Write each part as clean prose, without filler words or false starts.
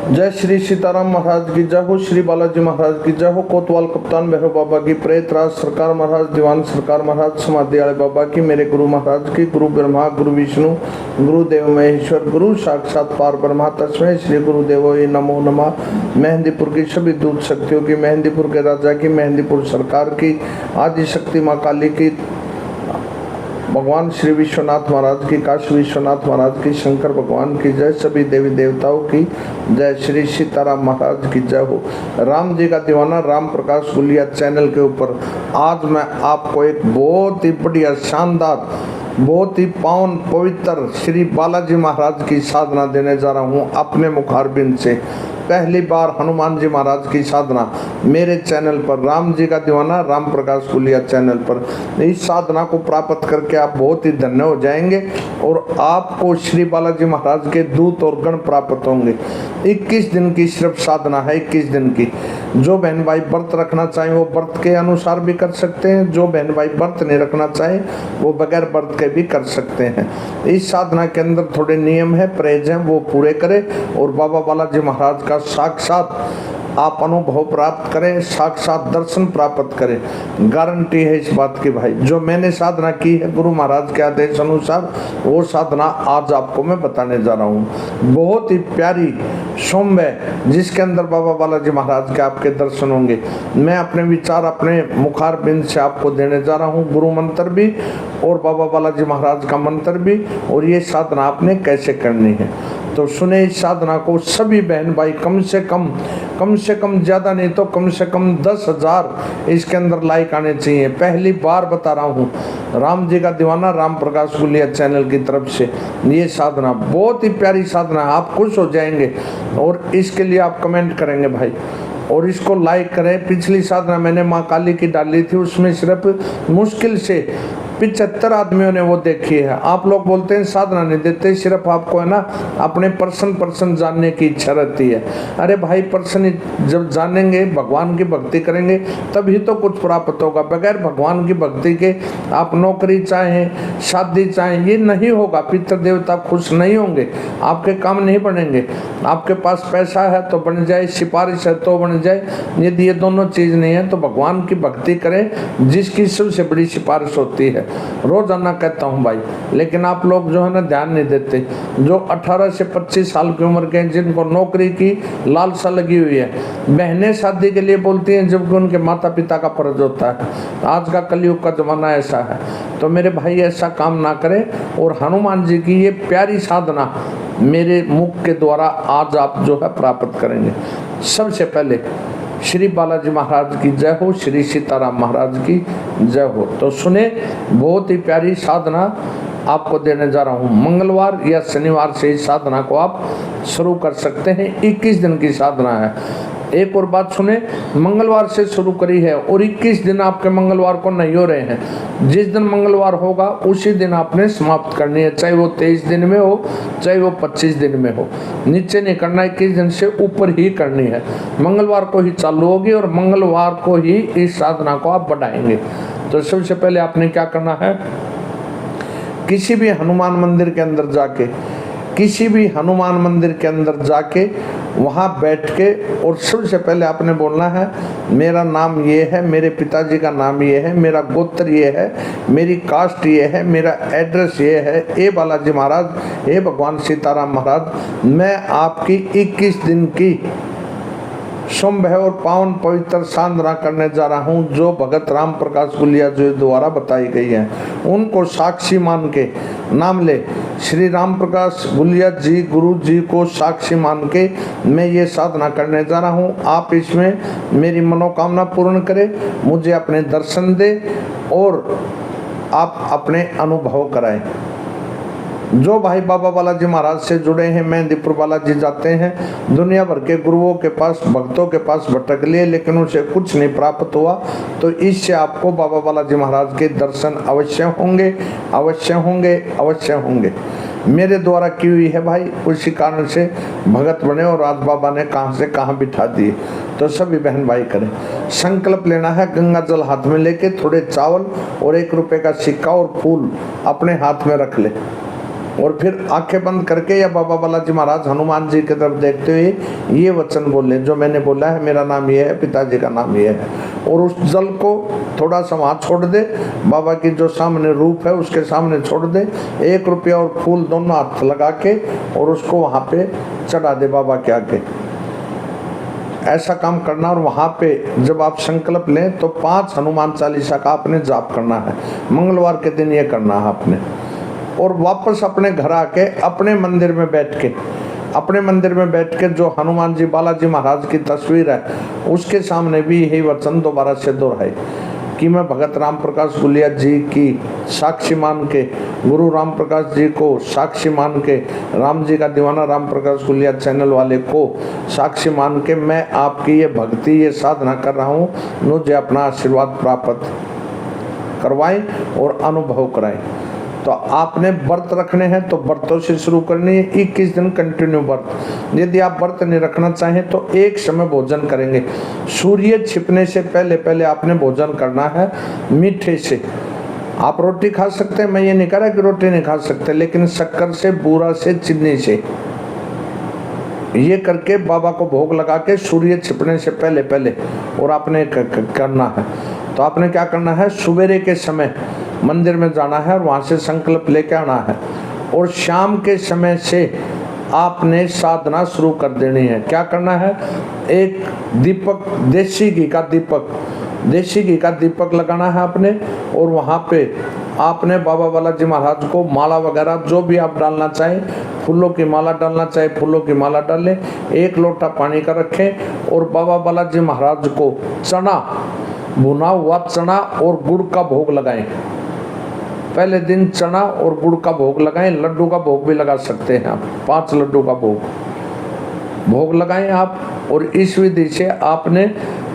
जय श्री सीताराम महाराज की जय हो, श्री बालाजी महाराज की जय हो, कोतवाल कप्तान भैरव बाबा की, प्रेतराज सरकार महाराज, दीवान सरकार महाराज, समाधि वाले बाबा की, मेरे गुरु महाराज की, गुरु ब्रह्मा गुरु विष्णु गुरुदेव महेश्वर, गुरु साक्षात पार ब्रह्मा तस्मै श्री गुरुदेव नमो नमः। मेहंदीपुर की सभी दूत शक्तियों की, मेहंदीपुर के राजा की, मेहंदीपुर सरकार की, आदि शक्ति माँ काली की, भगवान श्री विश्वनाथ महाराज की, काशी विश्वनाथ महाराज की, शंकर भगवान की जय, सभी देवी देवताओं की जय, श्री सीताराम महाराज की जय हो। राम जी का दीवाना राम प्रकाश गुलिया चैनल के ऊपर आज मैं आपको एक बहुत ही बढ़िया शानदार, बहुत ही पावन पवित्र श्री बालाजी महाराज की साधना देने जा रहा हूँ अपने मुखारबिंद से। पहली बार हनुमान जी महाराज की साधना मेरे चैनल पर, राम जी का दीवाना राम प्रकाश गुलिया चैनल पर। इस साधना को प्राप्त करके आप बहुत ही धन्य हो जाएंगे और आपको श्री बालाजी महाराज के दूत और गण प्राप्त होंगे। 21 दिन की सिर्फ साधना है, 21 दिन की। जो बहन भाई व्रत रखना चाहें वो व्रत के अनुसार भी कर सकते हैं, जो बहन भाई व्रत नहीं रखना चाहें वो बगैर व्रत के भी कर सकते हैं। इस साधना के अंदर थोड़े नियम है, परहेज हैं, वो पूरे करें और बाबा बालाजी महाराज का साक्षात आप अनुभव प्राप्त करें, साक्षात दर्शन प्राप्त करें। गारंटी है इस बात की भाई। जो मैंने साधना की है गुरु महाराज के आदेश अनुसार, वो साधना आज आपको मैं बताने जा रहा हूँ। बहुत ही प्यारी सौम्य, जिसके अंदर बाबा बालाजी महाराज के आपके दर्शन होंगे। मैं अपने विचार अपने मुखारबिंद से आपको देने जा रहा हूँ, गुरु मंत्र भी और बाबा बालाजी महाराज का मंत्र भी, और ये साधना आपने कैसे करनी है। तो सुने इस साधना को सभी बहन भाई, कम से कम ज़्यादा नहीं तो कम से कम 10,000 इसके अंदर लाइक आने चाहिए। पहली बार बता रहा हूँ, राम जी का दीवाना राम प्रकाश गुलिया चैनल की तरफ से ये साधना बहुत ही प्यारी साधना है, आप खुश हो जाएंगे और इसके लिए आप कमेंट करेंगे भाई, और इसको लाइक करें। पिछली साधना मैंने माँ काली की डाली थी, उसमें सिर्फ मुश्किल से 75 आदमियों ने वो देखी है। आप लोग बोलते हैं साधना नहीं देते, सिर्फ आपको है ना अपने पर्सन जानने की इच्छा रहती है। अरे भाई, पर्सन जब जानेंगे, भगवान की भक्ति करेंगे तभी तो कुछ प्राप्त होगा। बगैर भगवान की भक्ति के आप नौकरी चाहें, शादी चाहें, ये नहीं होगा। पितृ देवता खुश नहीं होंगे, आपके काम नहीं बनेंगे। आपके पास पैसा है तो बन जाए, सिफारिश है तो बन जाए, यदि ये दोनों चीज़ नहीं है तो भगवान की भक्ति करें, जिसकी सबसे बड़ी सिफारिश होती है। रोजाना कहता हूँ भाई, लेकिन आप लोग जो है ना ध्यान नहीं देते। जो 18 से 25 साल की उम्र के, जिनको नौकरी की लालसा लगी हुई है, बहनें शादी के लिए बोलती हैं जबकि उनके माता पिता का फर्ज होता है। आज का कलयुग का जमाना ऐसा है। तो मेरे भाई ऐसा काम ना करें और हनुमान जी की ये प्यारी साधना मेरे मुख के द्वारा आज आप जो है प्राप्त करेंगे। सबसे पहले श्री बालाजी महाराज की जय हो, श्री सीताराम महाराज की जय हो। तो सुने, बहुत ही प्यारी साधना आपको देने जा रहा हूँ। मंगलवार या शनिवार से इस साधना को आप शुरू कर सकते हैं। 21 दिन की साधना है। एक और बात सुने, मंगलवार से शुरू करी है और 21 दिन आपके मंगलवार को नहीं हो रहे हैं। जिस दिन मंगलवार होगा उसी दिन आपने समाप्त करनी है, चाहे वो 23 दिन में हो, चाहे वो 25 दिन में हो। नीचे नहीं करना, 21 दिन से ऊपर ही करनी है। मंगलवार को ही चालू होगी और मंगलवार को ही इस साधना को आप बढ़ाएंगे। तो सबसे पहले आपने क्या करना है, किसी भी हनुमान मंदिर के अंदर जाके, वहाँ बैठ के, और सबसे पहले आपने बोलना है मेरा नाम ये है, मेरे पिताजी का नाम ये है, मेरा गोत्र ये है, मेरी कास्ट ये है, मेरा एड्रेस ये है। ए बालाजी महाराज, हे भगवान सीताराम महाराज, मैं आपकी 21 दिन की सौम्य और पावन पवित्र साधना करने जा रहा हूँ, जो भगत राम प्रकाश गुलिया जी द्वारा बताई गई है। उनको साक्षी मान के नाम ले, श्री राम प्रकाश गुलिया जी गुरु जी को साक्षी मान के मैं ये साधना करने जा रहा हूँ। आप इसमें मेरी मनोकामना पूर्ण करें, मुझे अपने दर्शन दे और आप अपने अनुभव कराएं। जो भाई बाबा बालाजी महाराज से जुड़े हैं, मेहंदीपुर बालाजी जाते हैं, दुनिया भर के गुरुओं के पास, भक्तों के पास भटक लिए, लेकिन उसे कुछ नहीं प्राप्त हुआ, तो इससे आपको बाबा बालाजी महाराज के दर्शन अवश्य होंगे, अवश्य होंगे, अवश्य होंगे। मेरे द्वारा की हुई है भाई, उसी कारण से भगत बने और आज बाबा ने कहाँ से कहाँ बिठा दिए। तो सभी बहन भाई करें, संकल्प लेना है। गंगा जल हाथ में लेके थोड़े चावल और 1 रुपए का सिक्का और फूल अपने हाथ में रख ले। और फिर आंखें बंद करके या बाबा बालाजी महाराज हनुमान जी की तरफ देखते हुए ये वचन बोले, जो मैंने बोला है मेरा नाम ये है, पिताजी का नाम ये है। और उस जल को थोड़ा सा वहाँ छोड़ दे, बाबा की जो सामने रूप है उसके सामने छोड़ दे, 1 रुपया और फूल दोनों हाथ लगा के और उसको वहाँ पे चढ़ा दे बाबा के आगे। ऐसा काम करना। और वहाँ पे जब आप संकल्प लें तो 5 हनुमान चालीसा का आपने जाप करना है, मंगलवार के दिन ये करना है आपने। और वापस अपने घर आके अपने मंदिर में बैठ के जो हनुमान जी बालाजी महाराज की तस्वीर है उसके सामने भी यही वचन दोबारा से दोहराए कि मैं भगत राम प्रकाश गुलिया जी की साक्षी मान के, गुरु राम प्रकाश जी को साक्षी मान के, राम जी का दीवाना राम प्रकाश गुलिया चैनल वाले को साक्षी मान के मैं आपकी ये भक्ति, ये साधना कर रहा हूँ, मुझे अपना आशीर्वाद प्राप्त करवाएं और अनुभव कराएं। तो आपने व्रत रखने हैं तो व्रतों से शुरू करनी है, 21 दिन कंटिन्यू व्रत। यदि आप व्रत नहीं रखना चाहें तो एक समय भोजन करेंगे। सूर्य छिपने से पहले पहले आपने भोजन करना है मीठे से। आप रोटी खा सकते हैं, मैं ये नहीं कह रहा कि रोटी नहीं खा सकते, लेकिन शक्कर से, बूरा से, चीनी से ये करके बाबा को भोग लगा के सूर्य छिपने से पहले पहले और आपने करना है। तो आपने क्या करना है, सवेरे के समय मंदिर में जाना है और वहाँ से संकल्प लेके आना है और शाम के समय से आपने साधना शुरू कर देनी है। क्या करना है, एक दीपक, देसी घी का दीपक लगाना है आपने और वहाँ पे आपने बाबा बालाजी महाराज को माला वगैरह जो भी आप डालना चाहें, फूलों की माला डालना चाहे फूलों की माला डालें, 1 लोटा पानी का रखें और बाबा बालाजी महाराज को चना, भुना हुआ चना और गुड़ का भोग लगाएं। पहले दिन चना और गुड़ का भोग लगाएं, लड्डू का भोग भी लगा सकते हैं आप, 5 लड्डू का भोग लगाएं आप। और इस विधि से आपने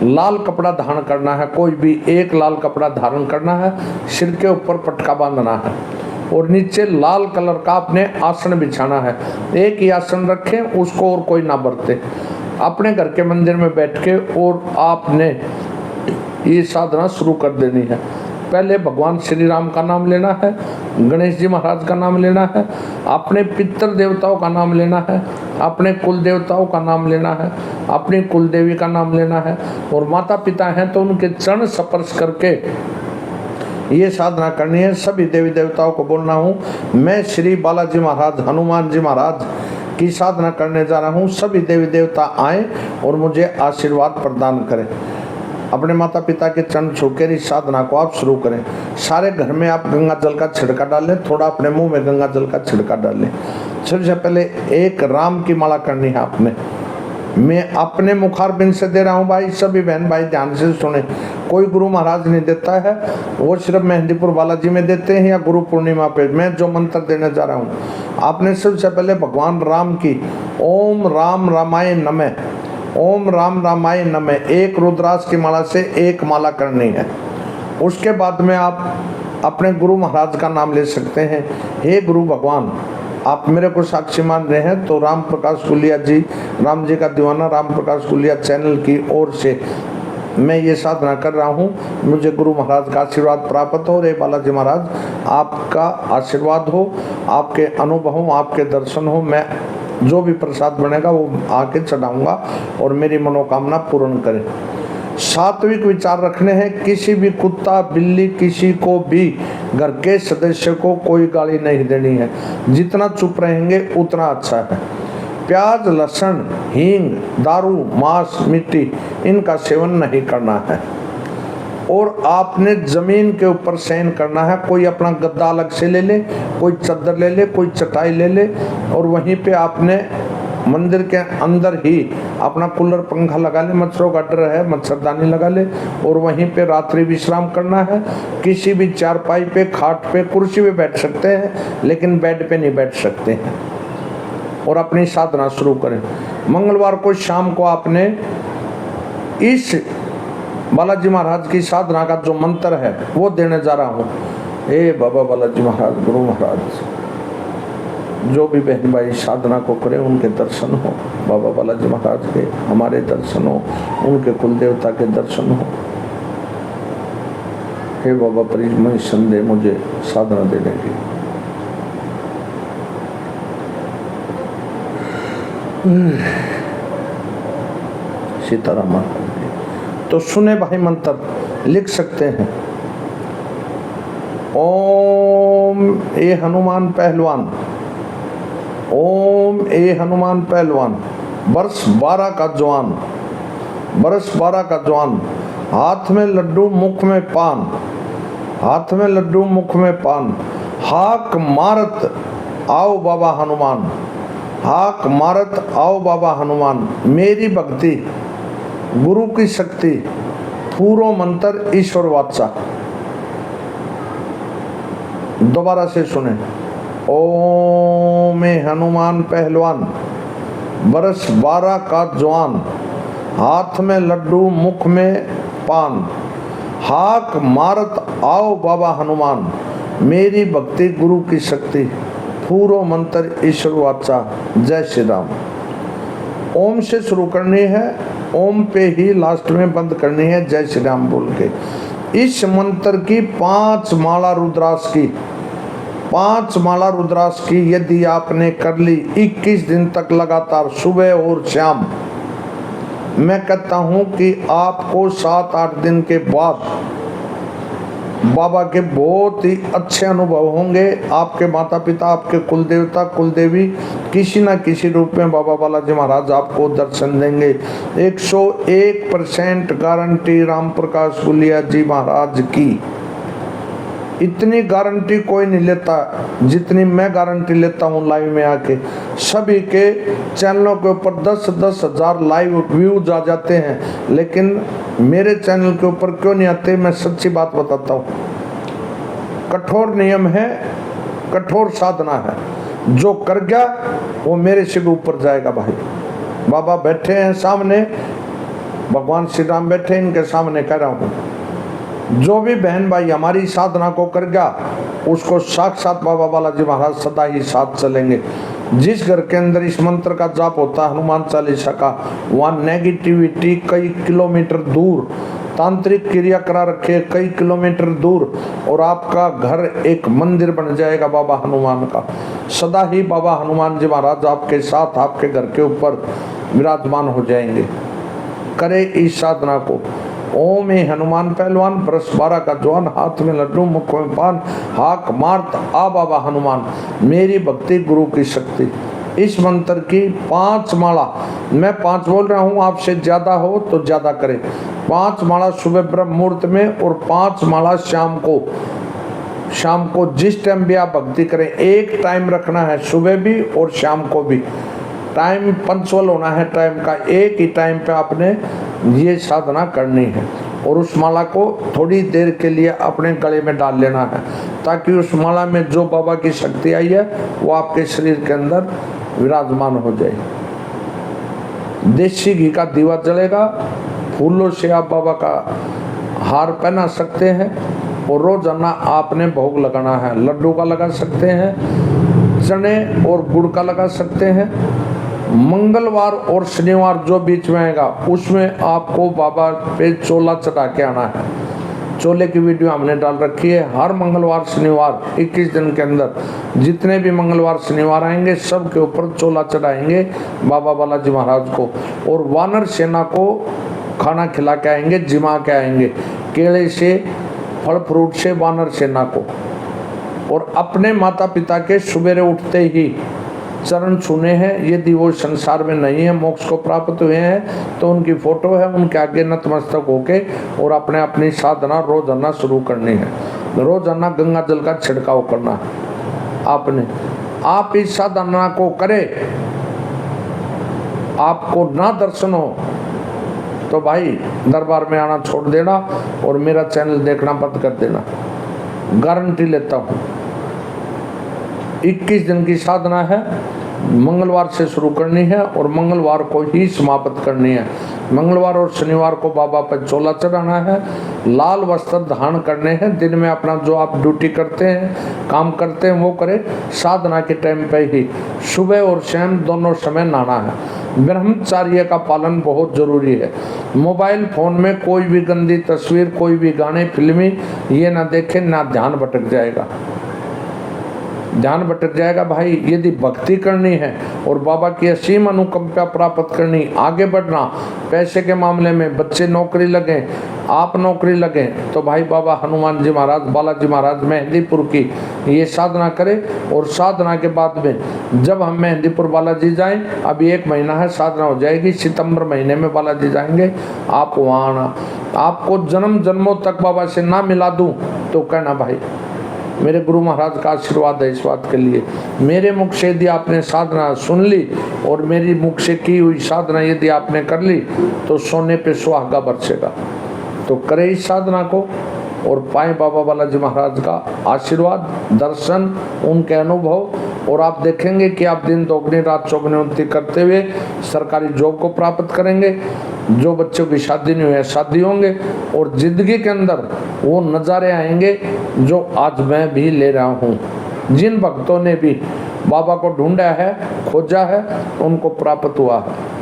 लाल कपड़ा धारण करना है, कोई भी एक लाल कपड़ा धारण करना है, सिर के ऊपर पटका बांधना है और नीचे लाल कलर का आपने आसन बिछाना है। एक ही आसन रखें, उसको और कोई ना बरते। अपने घर के मंदिर में बैठ के और आपने ये साधना शुरू कर देनी है। पहले भगवान श्री राम का नाम लेना है, गणेश जी महाराज का नाम लेना है, अपने पितृ देवताओं का नाम लेना है, अपने कुल देवताओं का नाम लेना है, अपनी कुल देवी का नाम लेना है और माता पिता हैं तो उनके चरण स्पर्श करके ये साधना करनी है। सभी देवी देवताओं को बोलना हूँ, मैं श्री बालाजी महाराज, हनुमान जी महाराज की साधना करने जा रहा हूँ, सभी देवी देवता आए और मुझे आशीर्वाद प्रदान करें। अपने माता पिता के चरण छूकर इस साधना को आप शुरू करें। सारे घर में आप गंगा जल का छिड़का डालें, थोड़ा अपने मुंह में गंगा जल का छिड़का डालें। सबसे पहले एक राम की माला करनी है आपने। मैं अपने मुखारबिंद से दे रहा हूँ भाई, सभी बहन भाई ध्यान से सुने। कोई गुरु महाराज नहीं देता है, वो सिर्फ मेहंदीपुर बालाजी में देते हैं या गुरु पूर्णिमा पे। मैं जो मंत्र देने जा रहा हूँ, आपने सबसे पहले भगवान राम की ओम राम रामाय नमः, ओम राम रामाय नमः, एक रुद्राक्ष की माला से एक माला करनी है। उसके बाद में आप अपने गुरु महाराज का नाम ले सकते हैं। हे गुरु भगवान, आप मेरे को साक्षी मान रहे हैं तो राम प्रकाश गुलिया जी, राम जी का दीवाना राम प्रकाश गुलिया चैनल की ओर से मैं ये साधना कर रहा हूँ, मुझे गुरु महाराज का आशीर्वाद प्राप्त हो। रे बालाजी महाराज, आपका आशीर्वाद हो, आपके अनुभव हो, आपके दर्शन हो। मैं जो भी प्रसाद बनेगा वो आके चढ़ाऊंगा और मेरी मनोकामना पूर्ण करें। सात्विक विचार रखने हैं। किसी भी कुत्ता बिल्ली, किसी को भी घर के सदस्य को कोई गाली नहीं देनी है। जितना चुप रहेंगे उतना अच्छा है। प्याज, लहसुन, हींग, दारू, मांस, मिट्टी, इनका सेवन नहीं करना है। और आपने जमीन के ऊपर शयन करना है। कोई अपना गद्दा अलग से ले ले, कोई चादर ले ले, कोई चटाई ले ले और वहीं पे आपने मंदिर के अंदर ही अपना कूलर पंखा लगा ले, मच्छरों का डर है मच्छरदानी लगा ले और वहीं पे रात्रि विश्राम करना है। किसी भी चारपाई पे, खाट पे, कुर्सी पे बैठ सकते हैं लेकिन बेड पे नहीं बैठ सकते हैं। और अपनी साधना शुरू करें। मंगलवार को शाम को आपने इस बालाजी महाराज की साधना का जो मंत्र है वो देने जा रहा हूँ। हे बाबा बालाजी महाराज, गुरु महाराज, जो भी बहन भाई साधना को करे उनके दर्शन हो, बाबा बालाजी महाराज के हमारे दर्शन हो, उनके कुल देवता के दर्शन हो। हे बाबा परिजमय संदेह मुझे साधना देने की। सीताराम। तो सुने भाई मंत्र लिख सकते हैं। ओम ए हनुमान पहलवान, ओम ए हनुमान पहलवान, वर्ष 12 का जवान, वर्ष 12 का जवान, हाथ में लड्डू मुख में पान, हाथ में लड्डू मुख में पान, हाक मारत आओ बाबा हनुमान, हाक मारत आओ बाबा हनुमान, मेरी भक्ति गुरु की शक्ति, पूरो मंत्र ईश्वर वाचा। दोबारा से सुने। ओम हनुमान पहलवान, बरस 12 का जवान, हाथ में लड्डू मुख में पान, हाक मारत आओ बाबा हनुमान, मेरी भक्ति गुरु की शक्ति, पूरो मंत्र ईश्वर वाचा। जय श्री राम। ओम से शुरू करनी है, ओम पे ही लास्ट में बंद करनी है, जय श्री राम बोल के। इस मंत्र की 5 माला रुद्राक्ष की, 5 माला रुद्राक्ष की यदि आपने कर ली 21 दिन तक लगातार सुबह और शाम, मैं कहता हूं कि आपको 7-8 दिन के बाद बाबा के बहुत ही अच्छे अनुभव होंगे। आपके माता पिता, आपके कुल देवता कुल देवी किसी न किसी रूप में बाबा बालाजी महाराज आपको दर्शन देंगे। 101% गारंटी राम प्रकाश गुलिया जी महाराज की। इतनी गारंटी कोई नहीं लेता जितनी मैं गारंटी लेता हूँ लाइव में आके। सभी के चैनलों के ऊपर 10-10 हजार लाइव व्यूज आ जाते हैं, लेकिन मेरे चैनल के ऊपर क्यों नहीं आते? मैं सच्ची बात बताता हूँ। कठोर नियम है, कठोर साधना है। जो कर गया वो मेरे से भी ऊपर जाएगा भाई। बाबा बैठे हैं सामने, भगवान श्री राम बैठे इनके सामने कह रहा हूँ, जो भी बहन भाई हमारी साधना को कर गया उसको साक्षात बाबा बालाजी महाराज सदा ही साथ चलेंगे। जिस घर के अंदर इस मंत्र का जाप होता है हनुमान चालीसा का, वहाँ नेगेटिविटी कई किलोमीटर दूर, तांत्रिक क्रिया करा रखे कई किलोमीटर दूर, और आपका घर एक मंदिर बन जाएगा बाबा हनुमान का। सदा ही बाबा हनुमान जी महाराज आपके साथ आपके घर के ऊपर विराजमान हो जाएंगे। करे इस साधना को। ओम हनुमान पहलवान, बरस 12 का जवान, हाथ में लड्डू मुख में पान, हाक मारत आ बाबा हनुमान, मेरी भक्ति गुरु की शक्ति। इस मंत्र की 5 माला, मैं 5 बोल रहा हूँ, आपसे ज्यादा हो तो ज्यादा करें। 5 माला सुबह ब्रह्म मुहूर्त में और 5 माला शाम को। शाम को जिस टाइम भी आप भक्ति करें, एक टाइम रखना है, सुबह भी और शाम को भी। टाइम पंचुअल होना है, टाइम का एक ही टाइम पे आपने ये साधना करनी है। और उस माला को थोड़ी देर के लिए अपने गले में डाल लेना है, ताकि उस माला में जो बाबा की शक्ति आई है वो आपके शरीर के अंदर विराजमान हो जाए। देसी घी का दीवा जलेगा, फूलों से आप बाबा का हार पहना सकते हैं, और रोजाना आपने भोग लगाना है। लड्डू का लगा सकते हैं, चने और गुड़ का लगा सकते हैं। मंगलवार और शनिवार जो बीच में आएगा उसमें आपको बाबा पे चोला चढ़ा के आना है। चोले की वीडियो हमने डाल रखी है। हर मंगलवार शनिवार 21 दिन के अंदर जितने भी मंगलवार शनिवार आएंगे सब के ऊपर चोला चढ़ाएंगे बाबा बालाजी महाराज को, और वानर सेना को खाना खिला के आएंगे, जिमा के आएंगे, केले से फल फ्रूट से वानर सेना को। और अपने माता पिता के सुबेरे उठते ही चरण छूने हैं। यदि वो संसार में नहीं है, मोक्ष को प्राप्त हुए हैं, तो उनकी फोटो है, उनके आगे नतमस्तक होके और अपने अपनी साधना रोजाना शुरू करनी है। रोजाना गंगा जल का छिड़काव करना है आपने। आप इस साधना को करें, आपको ना दर्शन हो तो भाई दरबार में आना छोड़ देना और मेरा चैनल देखना बंद कर देना। गारंटी लेता हूँ। 21 दिन की साधना है, मंगलवार से शुरू करनी है और मंगलवार को ही समाप्त करनी है। मंगलवार और शनिवार को बाबा पर चोला चढ़ाना है, लाल वस्त्र धारण करने हैं। दिन में अपना जो आप ड्यूटी करते हैं, काम करते हैं वो करें। साधना के टाइम पे ही सुबह और शाम दोनों समय नहाना है। ब्रह्मचर्य का पालन बहुत जरूरी है। मोबाइल फोन में कोई भी गंदी तस्वीर, कोई भी गाने फिल्मी ये ना देखें, ना ध्यान भटक जाएगा। ध्यान भटक जाएगा भाई। यदि भक्ति करनी है और बाबा की असीम अनुकंपा प्राप्त करनी, आगे बढ़ना, पैसे के मामले में बच्चे नौकरी लगे, आप नौकरी लगे, तो भाई बाबा हनुमान जी महाराज, बालाजी महाराज मेहंदीपुर की ये साधना करें। और साधना के बाद में जब हम मेहंदीपुर बालाजी जाएं, अभी 1 महीना है, साधना हो जाएगी, सितंबर महीने में बालाजी जाएंगे, आप वहाँ आना। आपको जन्म जन्मों तक बाबा से ना मिला दूं तो कहना भाई मेरे गुरु महाराज का आशीर्वाद है। इस बात के लिए मेरे मुख से यदि आपने साधना सुन ली और मेरी मुख से की हुई साधना यदि आपने कर ली तो सोने पे सुहागा बरसेगा। तो करें इस साधना को और पाए बाबा बालाजी महाराज का आशीर्वाद, दर्शन, उनके अनुभव, और आप देखेंगे कि आप दिन दोगुनी रात चौगुनी उन्नति करते हुए सरकारी जॉब को प्राप्त करेंगे। जो बच्चों की शादी नहीं हुई है शादी होंगे, और जिंदगी के अंदर वो नज़ारे आएंगे जो आज मैं भी ले रहा हूँ। जिन भक्तों ने भी बाबा को ढूंढा है, खोजा है, उनको प्राप्त हुआ है।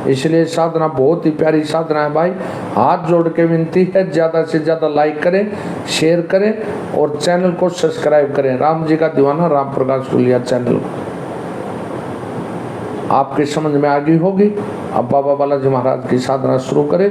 इसलिए साधना बहुत ही प्यारी साधना है भाई। हाथ जोड़ के विनती है, ज़्यादा से ज़्यादा लाइक करें, शेयर करें और चैनल को सब्सक्राइब करें। राम जी का दीवाना राम प्रकाश गुलिया चैनल को आपके समझ में आ गई होगी। अब बाबा बालाजी महाराज की साधना शुरू करें।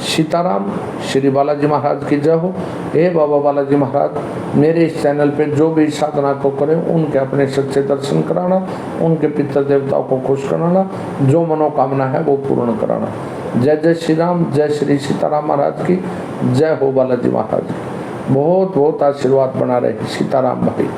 सीताराम, श्री बालाजी महाराज की जय हो। हे बाबा बालाजी महाराज, मेरे इस चैनल पे जो भी साधना को करें उनके अपने सच्चे दर्शन कराना, उनके पितर देवताओं को खुश कराना, जो मनोकामना है वो पूर्ण कराना। जय जय श्री राम, जय श्री सीताराम महाराज की जय हो। बालाजी महाराज बहुत बहुत आशीर्वाद बना रहे। सीताराम भाई।